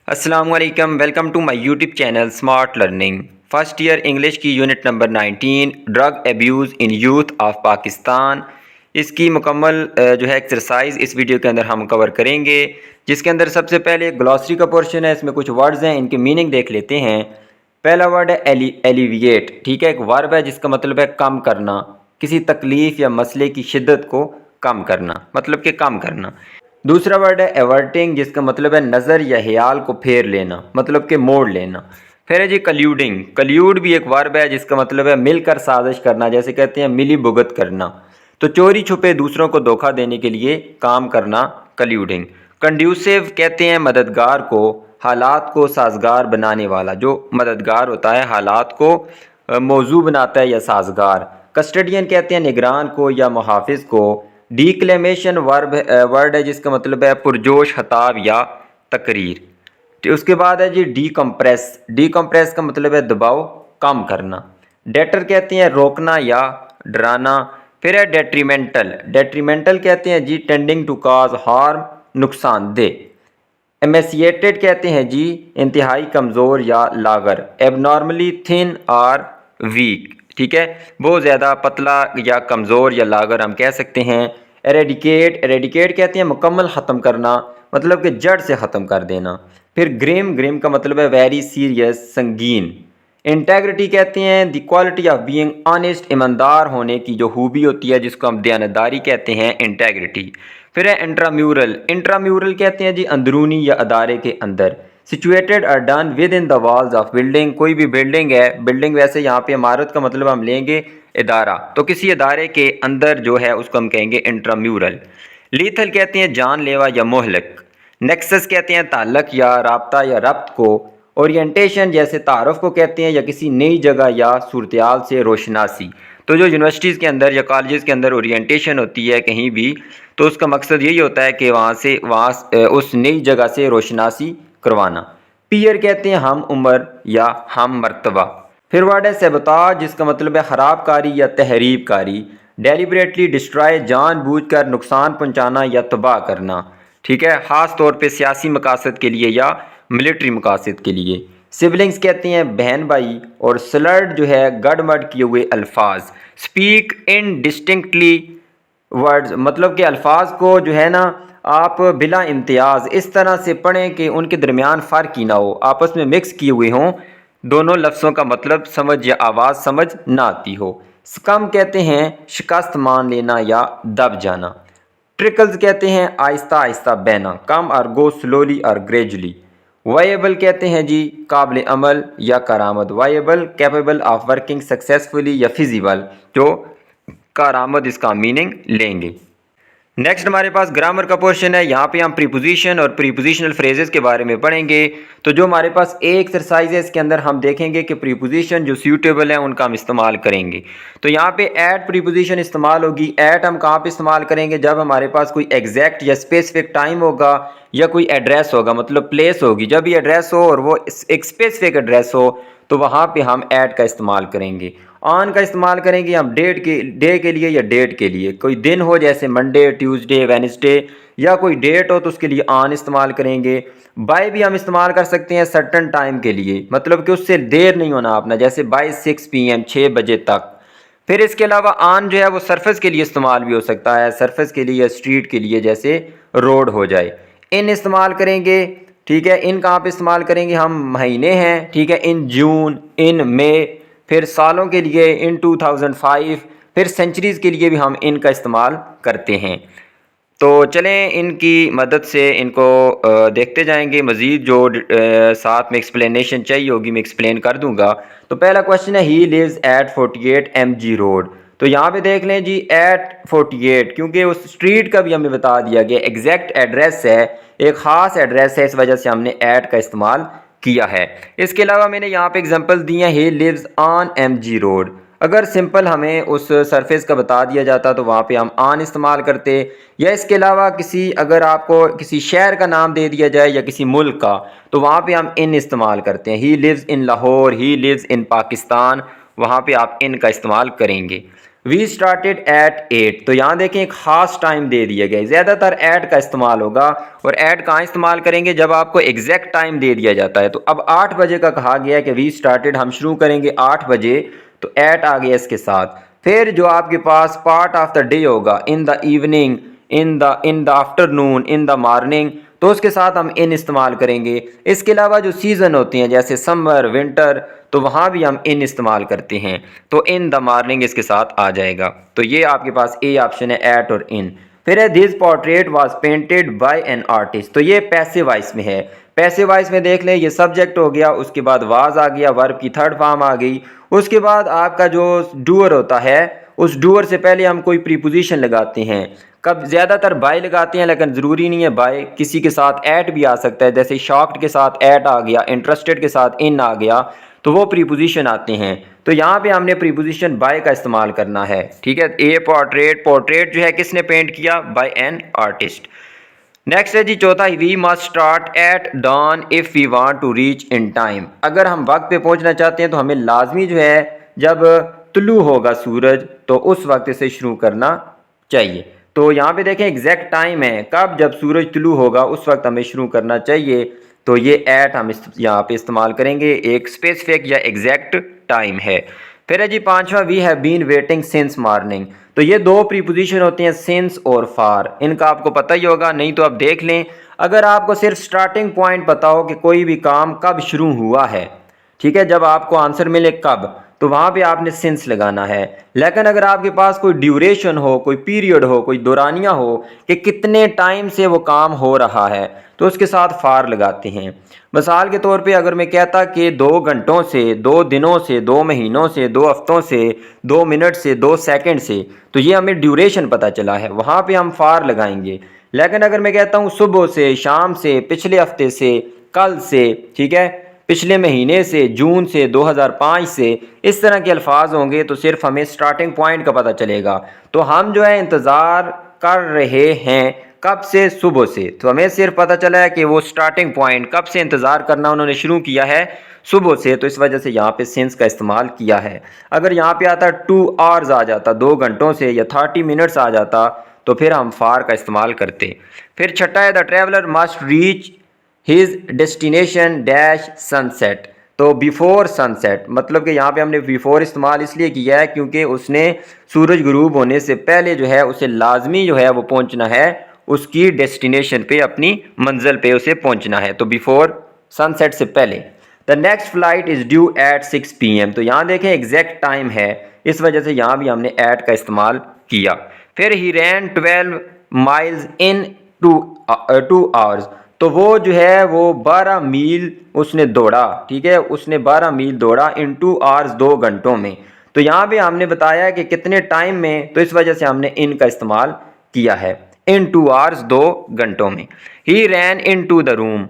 अस्सलामुअलैकुम, welcome to my YouTube channel smart learning. First year English की unit number 19 drug abuse in youth of Pakistan. इसकी मुकम्मल जो है एक्सरसाइज इस वीडियो के अंदर हम कवर करेंगे, जिसके अंदर सबसे पहले ग्लॉसरी का पोर्शन है। इसमें कुछ वर्ड्स हैं, इनके मीनिंग देख लेते हैं। पहला वर्ड है एलिविएट। ठीक है, एक वर्ब है जिसका मतलब है कम करना, किसी तकलीफ़ या मसले की शिद्दत को कम करना, मतलब कि कम करना। दूसरा वर्ड है एवर्टिंग, जिसका मतलब है नज़र या ख्याल को फेर लेना, मतलब कि मोड़ लेना। फिर है जी कल्यूडिंग। कल्यूड भी एक वर्ब है जिसका मतलब है मिलकर साजिश करना, जैसे कहते हैं मिली भुगत करना। तो चोरी छुपे दूसरों को धोखा देने के लिए काम करना, कल्यूडिंग। कंड्यूसिव कहते हैं मददगार को, हालात को साजगार बनाने वाला। जो मददगार होता है हालात को मौजू बनाता है या साजगार। कस्टडियन कहते हैं निगरान को या मुहाफिज को। डिक्लेमेशन वर्ड है जिसका मतलब है पुरजोश खताब या तकरीर। तो उसके बाद है जी डीकम्प्रेस। डीकम्प्रेस का मतलब है दबाव कम करना। डेटर कहते हैं रोकना या डराना। फिर है डेट्रीमेंटल। डेट्रीमेंटल कहते हैं जी टेंडिंग टू काज हार्म, नुकसानदेह। एमेसिएटेड कहते हैं जी इंतहाई कमज़ोर या लागर। एबनॉर्मली थिन और वीक। ठीक है, बहुत ज़्यादा पतला या कमज़ोर या लागर हम कह सकते हैं। एरेडिकेट। एरेडिकेट कहते हैं मुकम्मल ख़त्म करना, मतलब कि जड़ से ख़त्म कर देना। फिर ग्रिम। ग्रिम का मतलब है वेरी सीरियस, संगीन। इंटेग्रिटी कहते हैं the quality of being honest, ईमानदार होने की जो खूबी होती है, जिसको हम दयानतदारी कहते हैं, इंटेग्रिटी। फिर है इंट्राम्यूरल। इंट्राम्यूरल कहते हैं जी अंदरूनी या अदारे के अंदर। सिचुएटेड और done with in the walls of building. कोई भी बिल्डिंग है, बिल्डिंग वैसे यहाँ पे इमारत का मतलब हम लेंगे इदारा, तो किसी इदारे के अंदर जो है उसको हम कहेंगे इंट्राम्यूरल। लीथल कहते हैं जानलेवा या मोहलक। नेक्सस कहते हैं ताल्लुक या राब्ता या रब्त को। ओरिएंटेशन जैसे तारुफ को कहते हैं या किसी नई जगह या सूरत-ए-हाल से रोशनासी। तो जो यूनिवर्सिटीज़ के अंदर या कॉलेजेस के अंदर ओरिएंटेशन होती है कहीं भी, तो उसका मकसद यही होता है कि वहाँ उस नई जगह से रोशनासी करवाना। पीयर कहते हैं हम उम्र या हम मर्तबा। फिर वर्ड है सेबोताज, जिसका मतलब है खराबकारी या तहरीब कारी। डेलिबरेटली डिस्ट्रॉय, जानबूझकर नुकसान पहुँचाना या तबाह करना। ठीक है, ख़ास तौर पे सियासी मकासद के लिए या मिलिट्री मकासद के लिए। सिबलिंग्स कहते हैं बहन भाई। और स्लर्ड जो है गड़मड़ किए हुए अल्फाज। स्पीक इन डिस्टिंक्टली वर्ड्स, मतलब कि अल्फाज को जो है ना आप बिला इम्तियाज़ इस तरह से पढ़ें कि उनके दरमियान फ़र्क ही ना हो, आपस में मिक्स किए हुए हों, दोनों लफ्ज़ों का मतलब समझ या आवाज़ समझ ना आती हो। स्कम कहते हैं शिकस्त मान लेना या दब जाना। ट्रिकल्स कहते हैं आहिस्ता आहिस्ता बहना, कम और गो स्लोली और ग्रेजुअली। वायबल कहते हैं जी काबिल अमल या करामद। Viable capable of working successfully या फिजिबल, जो कारामद इसका मीनिंग लेंगे। नेक्स्ट हमारे पास ग्रामर का पोर्शन है। यहाँ पे हम प्रीपोजिशन और प्रीपोजिशनल फ्रेजेस के बारे में पढ़ेंगे। तो जो हमारे पास एक एक्सरसाइज है, इसके अंदर हम देखेंगे कि प्रीपोजिशन जो सूटेबल है उनका हम इस्तेमाल करेंगे। तो यहाँ पे एट प्रीपोजिशन इस्तेमाल होगी। एट हम कहाँ पे इस्तेमाल करेंगे? जब हमारे पास कोई एग्जैक्ट या स्पेसिफिक टाइम होगा या कोई एड्रेस होगा, मतलब प्लेस होगी। जब ये एड्रेस हो और वो एक स्पेसिफिक एड्रेस हो, तो वहाँ पे हम एट का इस्तेमाल करेंगे। ऑन का इस्तेमाल करेंगे हम डे के लिए या डेट के लिए। कोई दिन हो जैसे मंडे, ट्यूसडे, वेडनेसडे, या कोई डेट हो तो उसके लिए ऑन इस्तेमाल करेंगे। बाय भी हम इस्तेमाल कर सकते हैं सर्टन टाइम के लिए, मतलब कि उससे देर नहीं होना अपना, जैसे बाय 6 PM 6 बजे तक। फिर इसके अलावा ऑन जो है वो सरफेस के लिए इस्तेमाल भी हो सकता है, सरफेस के लिए या स्ट्रीट के लिए, जैसे रोड हो जाए। इन इस्तेमाल करेंगे। ठीक है, इन कहाँ पे इस्तेमाल करेंगे? हम महीने हैं, ठीक है, इन जून, इन मई। फिर सालों के लिए इन 2005। फिर सेंचुरीज़ के लिए भी हम इनका इस्तेमाल करते हैं। तो चलें इनकी मदद से इनको देखते जाएंगे। मज़ीद जो साथ में एक्सप्लेनेशन चाहिए होगी मैं एक्सप्लेन कर दूंगा। तो पहला क्वेश्चन है he lives at 48 MG road. तो यहाँ पे देख लें जी एट 48, क्योंकि उस स्ट्रीट का भी हमें बता दिया गया, एग्जैक्ट एड्रेस है, एक ख़ास एड्रेस है, इस वजह से हमने एट का इस्तेमाल किया है। इसके अलावा मैंने यहाँ पे एग्जांपल दी हैं, he lives on MG road. अगर सिंपल हमें उस सरफेस का बता दिया जाता तो वहाँ पे हम ऑन इस्तेमाल करते। या इसके अलावा अगर आपको किसी शहर का नाम दे दिया जाए या किसी मुल्क का, तो वहाँ पे हम इन इस्तेमाल करते हैं। He lives in Lahore, he lives in Pakistan, वहाँ पे आप इन का इस्तेमाल करेंगे। We started at 8। तो यहाँ देखें एक खास टाइम दे दिया गया है, ज़्यादातर एट का इस्तेमाल होगा। और एट कहाँ इस्तेमाल करेंगे, जब आपको एग्जैक्ट टाइम दे दिया जाता है। तो अब 8 बजे का कहा गया है कि वी स्टार्टेड, हम शुरू करेंगे 8 बजे, तो एट आ गया इसके साथ। फिर जो आपके पास पार्ट ऑफ द डे होगा, in the evening, in the afternoon, in the morning, तो उसके साथ हम इन इस्तेमाल करेंगे। इसके अलावा जो सीज़न होती हैं जैसे समर, विंटर, तो वहाँ भी हम इन इस्तेमाल करते हैं। तो इन द मॉर्निंग इसके साथ आ जाएगा। तो ये आपके पास ए ऑप्शन है, एट और इन। फिर है this portrait was painted bye an artist. तो ये पैसिव वॉइस में है। पैसिव वॉइस में देख लें, ये सब्जेक्ट हो गया, उसके बाद वाज आ गया, वर्ब की थर्ड फॉर्म आ गई। उसके बाद आपका जो डूअर होता है, उस डूअर से पहले हम कोई प्रीपोजिशन लगाते हैं। कब ज़्यादातर बाय लगाते हैं, लेकिन ज़रूरी नहीं है बाय, किसी के साथ एट भी आ सकता है। जैसे शॉक्ड के साथ एट आ गया, इंटरेस्टेड के साथ इन आ गया, तो वो प्रीपोजिशन आते हैं। तो यहाँ पे हमने प्रीपोजिशन बाय का इस्तेमाल करना है। ठीक है, ए पोर्ट्रेट, पोर्ट्रेट जो है किसने पेंट किया, बाय एन आर्टिस्ट। नेक्स्ट है जी चौथा, we must start at dawn if we want to reach in time. अगर हम वक्त पे पहुंचना चाहते हैं तो हमें लाजमी जो है जब तुलू होगा सूरज, तो उस वक्त से शुरू करना चाहिए। तो यहाँ पे देखें एग्जैक्ट टाइम है, कब, जब सूरज तुलू होगा उस वक्त हमें शुरू करना चाहिए। तो ये एट हम यहाँ पे इस्तेमाल करेंगे, एक स्पेसिफिक या एग्जैक्ट टाइम है। फिर है जी पांचवा, we have been waiting since morning. तो ये दो प्रीपोजिशन होते हैं, सिंस और फार। इनका आपको पता ही होगा, नहीं तो आप देख लें। अगर आपको सिर्फ स्टार्टिंग पॉइंट पता हो कि कोई भी काम कब शुरू हुआ है, ठीक है, जब आपको आंसर मिले कब, तो वहाँ पे आपने सिंस लगाना है। लेकिन अगर आपके पास कोई ड्यूरेशन हो, कोई पीरियड हो, कोई दौरानिया हो कि कितने टाइम से वो काम हो रहा है, तो उसके साथ फार लगाते हैं। मिसाल के तौर पे अगर मैं कहता कि 2 घंटों से, 2 दिनों से, 2 महीनों से, 2 हफ्तों से, 2 मिनट से, 2 सेकंड से, तो ये हमें ड्यूरेशन पता चला है, वहाँ पे हम फार लगाएंगे। लेकिन अगर मैं कहता हूँ सुबह से, शाम से, पिछले हफ्ते से, कल से, ठीक है, पिछले महीने से, जून से, 2005 से, इस तरह के अल्फाज होंगे, तो सिर्फ हमें स्टार्टिंग पॉइंट का पता चलेगा। तो हम जो है इंतज़ार कर रहे हैं कब से, सुबह से, तो हमें सिर्फ पता चला है कि वो स्टार्टिंग पॉइंट कब से इंतज़ार करना उन्होंने शुरू किया है, सुबह से, तो इस वजह से यहाँ पे सिंस का इस्तेमाल किया है। अगर यहाँ पे आता 2 आवर्स आ जाता, 2 घंटों से, या 30 मिनट्स आ जाता, तो फिर हम फार का इस्तेमाल करते। फिर छठा है, the traveller must reach his destination dash sunset. तो बिफोर सनसेट, मतलब कि यहाँ पे हमने बिफोर इस्तेमाल इसलिए किया है क्योंकि उसने सूरज गुरूब होने से पहले जो है उसे लाजमी जो है वो पहुँचना है, उसकी डेस्टिनेशन पे, अपनी मंजिल पे उसे पहुँचना है। तो बिफोर सनसेट से पहले। The next flight is due eight 6 PM। तो यहाँ देखें एग्जैक्ट टाइम है, इस वजह से यहाँ भी हमने एट का इस्तेमाल किया। फिर ही रैन 12 माइल्स इन 2 आवर्स। तो वो जो है वो 12 मील उसने दौड़ा, ठीक है, उसने 12 मील दौड़ा इन 2 आवर्स, 2 घंटों में। तो यहाँ पे हमने बताया कि कितने टाइम में, तो इस वजह से हमने इन का इस्तेमाल किया है, इन 2 आवर्स, 2 घंटों में। ही ran into the room,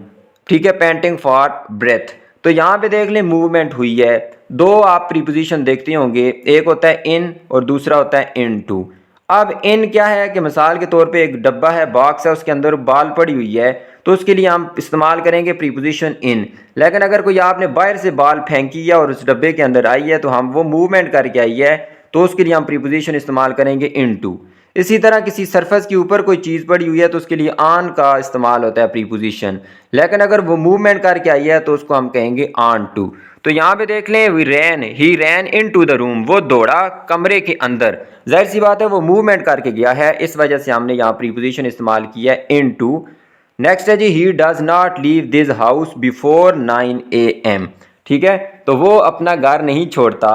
ठीक है, पेंटिंग फॉर ब्रेथ। तो यहाँ पे देख लें मूवमेंट हुई है। दो आप प्रीपोजिशन देखते होंगे, एक होता है इन और दूसरा होता है इन टू। अब इन क्या है कि मिसाल के तौर पे एक डब्बा है, बॉक्स है, उसके अंदर बाल पड़ी हुई है, तो उसके लिए हम इस्तेमाल करेंगे प्रीपोजिशन इन। लेकिन अगर कोई आपने बाहर से बाल फेंकी है और उस डब्बे के अंदर आई है, तो हम वो मूवमेंट करके आई है, तो उसके लिए हम प्रीपोजिशन इस्तेमाल करेंगे इन टू। इसी तरह किसी सरफेस के ऊपर कोई चीज़ पड़ी हुई है, तो उसके लिए ऑन का इस्तेमाल होता है प्रीपोजिशन। लेकिन अगर वो मूवमेंट करके आई है, तो उसको हम कहेंगे ऑन टू। तो यहाँ पे देख लें, we ran, he ran into the room, वो दौड़ा कमरे के अंदर। जाहिर सी बात है वो मूवमेंट करके गया है, इस वजह से हमने यहाँ प्रीपोजिशन इस्तेमाल किया है इन टू। नेक्स्ट है जी, he does not leave this house before 9 AM। ठीक है, तो वो अपना घर नहीं छोड़ता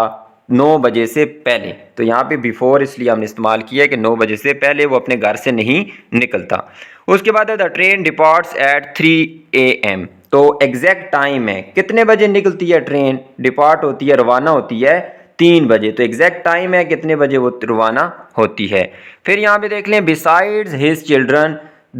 9 बजे से पहले। तो यहाँ पे बिफोर इसलिए हमने इस्तेमाल किया है कि 9 बजे से पहले वो अपने घर से नहीं निकलता। उसके बाद है the train departs at 3 AM। तो एग्जैक्ट टाइम है, कितने बजे निकलती है ट्रेन, डिपार्ट होती है, रवाना होती है 3 बजे। तो एग्जैक्ट टाइम है कितने बजे वो रवाना होती है। फिर यहाँ पे देख लें, besides his children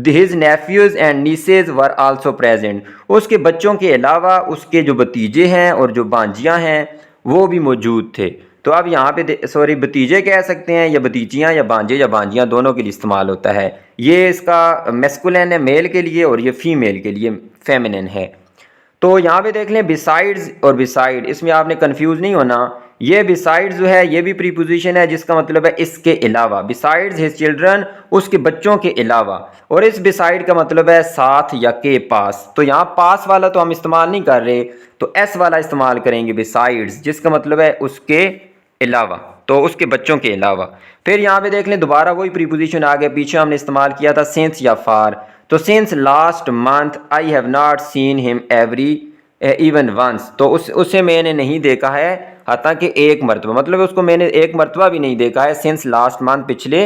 his nephews and nieces were also present. उसके बच्चों के अलावा उसके जो भतीजे हैं और जो भांजियाँ हैं वो भी मौजूद थे। तो अब यहाँ पे सॉरी भतीजे कह सकते हैं, या भतीजियाँ, या भांजे या भांजियाँ, दोनों के लिए इस्तेमाल होता है। ये इसका मैस्कुलिन है मेल के लिए, और ये फीमेल के लिए फेमिनिन है। तो यहाँ पे देख लें बिसाइड्स और बिसाइड, इसमें आपने कंफ्यूज नहीं होना। ये बिसाइड्स जो है ये भी प्रीपोजिशन है जिसका मतलब है इसके अलावा, बिसाइड्स हिज चिल्ड्रन, उसके बच्चों के अलावा। और इस बिसाइड का मतलब है साथ या के पास। तो यहाँ पास वाला तो हम इस्तेमाल नहीं कर रहे, तो एस वाला इस्तेमाल करेंगे बिसाइड्स, जिसका मतलब है उसके अलावा, तो उसके बच्चों के अलावा। फिर यहाँ पे देख लें दोबारा वही प्रीपोजिशन आ गया, पीछे हमने इस्तेमाल किया था सिंस या फार। तो since last month I have not seen him every even once, तो उसे मैंने नहीं देखा है हालांकि एक मरतबा, मतलब उसको मैंने एक मरतबा भी नहीं देखा है सिंस लास्ट मंथ, पिछले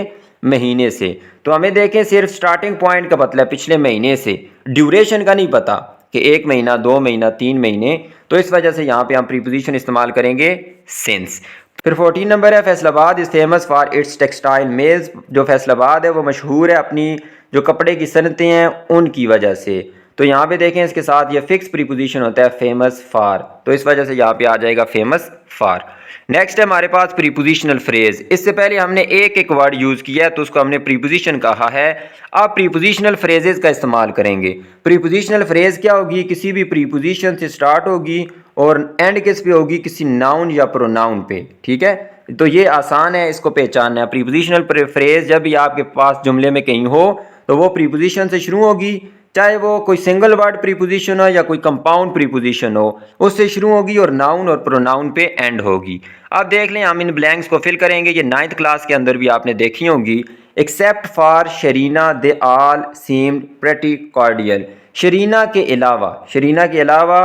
महीने से। तो हमें देखें सिर्फ स्टार्टिंग पॉइंट का पता है पिछले महीने से, ड्यूरेशन का नहीं पता कि 1 महीना 2 महीना 3 महीने, तो इस वजह से यहाँ पे हम प्रीपोजिशन इस्तेमाल करेंगे सिंस। फिर 14 नंबर है Faisalabad is famous for its textile mills, जो फैसलाबाद है वो मशहूर है अपनी जो कपड़े की सनतें हैं उनकी वजह से। तो यहाँ पे देखें इसके साथ ये फिक्स प्रीपोजिशन होता है फेमस फॉर, तो इस वजह से यहाँ पे आ जाएगा फेमस फॉर। नेक्स्ट है हमारे पास प्रीपोजिशनल फ्रेज। इससे पहले हमने एक एक वर्ड यूज़ किया है तो उसको हमने प्रीपोजिशन कहा है। अब प्रीपोजिशनल फ्रेजेस का इस्तेमाल करेंगे। प्रीपोजिशनल फ्रेज क्या होगी, किसी भी प्रीपोजिशन से स्टार्ट होगी और एंड किस पे होगी, किसी नाउन या प्रोनाउन पे। ठीक है, तो ये आसान है इसको पहचानना है। प्रीपोजिशनल फ्रेज जब भी आपके पास जुमले में कहीं हो तो वो प्रीपोजिशन से शुरू होगी, चाहे वो कोई सिंगल वर्ड प्रीपोजिशन हो या कोई कंपाउंड प्रीपोजिशन हो, उससे शुरू होगी और नाउन और प्रोनाउन पे एंड होगी। अब देख लें हम इन ब्लैंक्स को फिल करेंगे, ये 9th क्लास के अंदर भी आपने देखी होगी। Except for Sharina they all seemed pretty cordial, Sharina के अलावा, शरीना के अलावा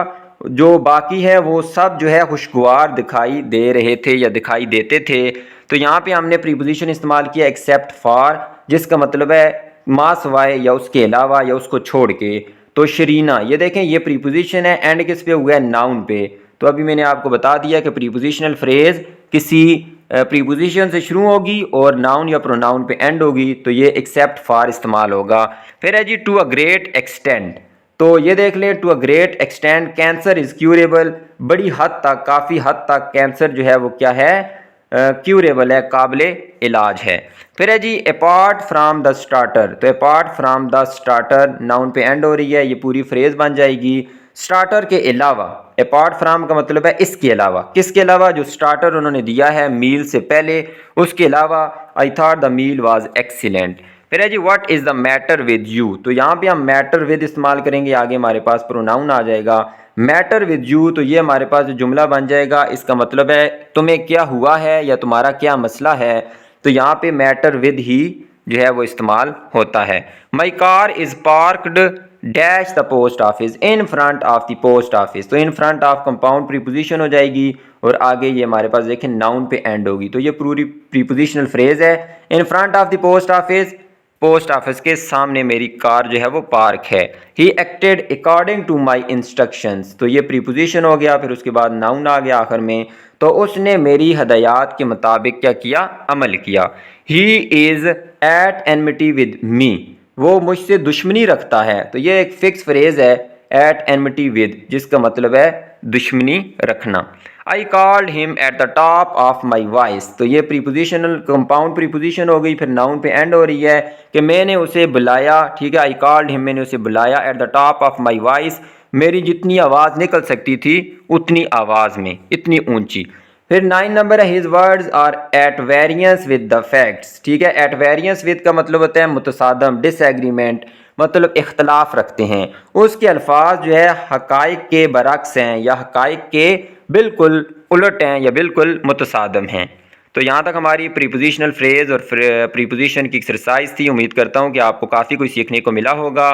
जो बाकी है वो सब जो है खुशगवार दिखाई दे रहे थे या दिखाई देते थे। तो यहाँ पे हमने प्रीपोजिशन इस्तेमाल किया एक्सेप्ट फॉर, जिसका मतलब है माँ सवाए या उसके अलावा या उसको छोड़ के। तो शरीना, ये देखें ये प्रीपोजिशन है, एंड किस पे हुआ है, नाउन पे। तो अभी मैंने आपको बता दिया कि प्रीपोजिशनल फ्रेज किसी प्रीपोजिशन से शुरू होगी और नाउन या प्रोनाउन पे एंड होगी, तो ये एक्सेप्ट फॉर इस्तेमाल होगा। फिर है जी टू अ ग्रेट एक्सटेंट, तो ये देख लें to a great extent cancer is curable, बड़ी हद तक, काफ़ी हद तक कैंसर जो है वो क्या है, क्यूरेबल है, काबिले इलाज है। फिर है जी अपार्ट फ्राम द स्टार्टर, तो apart from the starter noun पे एंड हो रही है, ये पूरी फ्रेज बन जाएगी। स्टार्टर के अलावा, अपार्ट फ्राम का मतलब है इसके अलावा, किसके अलावा, जो स्टार्टर उन्होंने दिया है मील से पहले, उसके अलावा। I thought the meal was excellent. फिर है जी what is the matter with you, तो यहाँ पे हम मैटर विद इस्तेमाल करेंगे, आगे हमारे पास प्रोनाउन आ जाएगा। मैटर विद यू, तो ये हमारे पास जो जुमला बन जाएगा, इसका मतलब है तुम्हें क्या हुआ है या तुम्हारा क्या मसला है। तो यहाँ पे मैटर विद ही जो है वो इस्तेमाल होता है। My car is parked dash the post office in front of the post office, तो in front of compound preposition हो जाएगी और आगे ये हमारे पास देखें नाउन पे एंड होगी। तो ये पूरी प्रीपोजिशनल फ्रेज है, in front of the post office, post office के सामने मेरी कार जो है वो पार्क है। He acted according to my instructions, तो ये प्रीपोजिशन हो गया, फिर उसके बाद नाउन आ गया आखिर में। तो उसने मेरी हदायत के मुताबिक क्या किया, अमल किया। He is at enmity with me, वो मुझसे दुश्मनी रखता है। तो ये एक फिक्स फ्रेज है, एट एनमिटी विद, जिसका मतलब है दुश्मनी रखना। I called him at the top of my voice, तो ये प्रीपोजिशनल कंपाउंड प्रीपोजिशन हो गई, फिर नाउन पे एंड हो रही है कि मैंने उसे बुलाया। ठीक है, आई कॉल्ड हिम, मैंने उसे बुलाया, eight the top of my voice, मेरी जितनी आवाज़ निकल सकती थी उतनी आवाज़ में, इतनी ऊंची। फिर 9 नंबर है his words are at variance with the facts. ठीक है, एट वेरियंस विद का मतलब होता है मुतसादम, डिसएग्रीमेंट, मतलब इख्तलाफ रखते हैं। उसके अल्फाज जो है हकाइक के बरक्स हैं या हकाइक के बिल्कुल उलट हैं या बिल्कुल मुतसादम हैं। तो यहाँ तक हमारी प्रीपोजिशनल फ्रेज और प्रीपोजिशन की एक्सरसाइज थी। उम्मीद करता हूँ कि आपको काफ़ी कुछ सीखने को मिला होगा।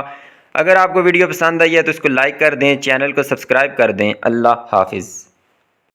अगर आपको वीडियो पसंद आई है तो इसको लाइक कर दें, चैनल को सब्सक्राइब कर दें। अल्लाह हाफिज़।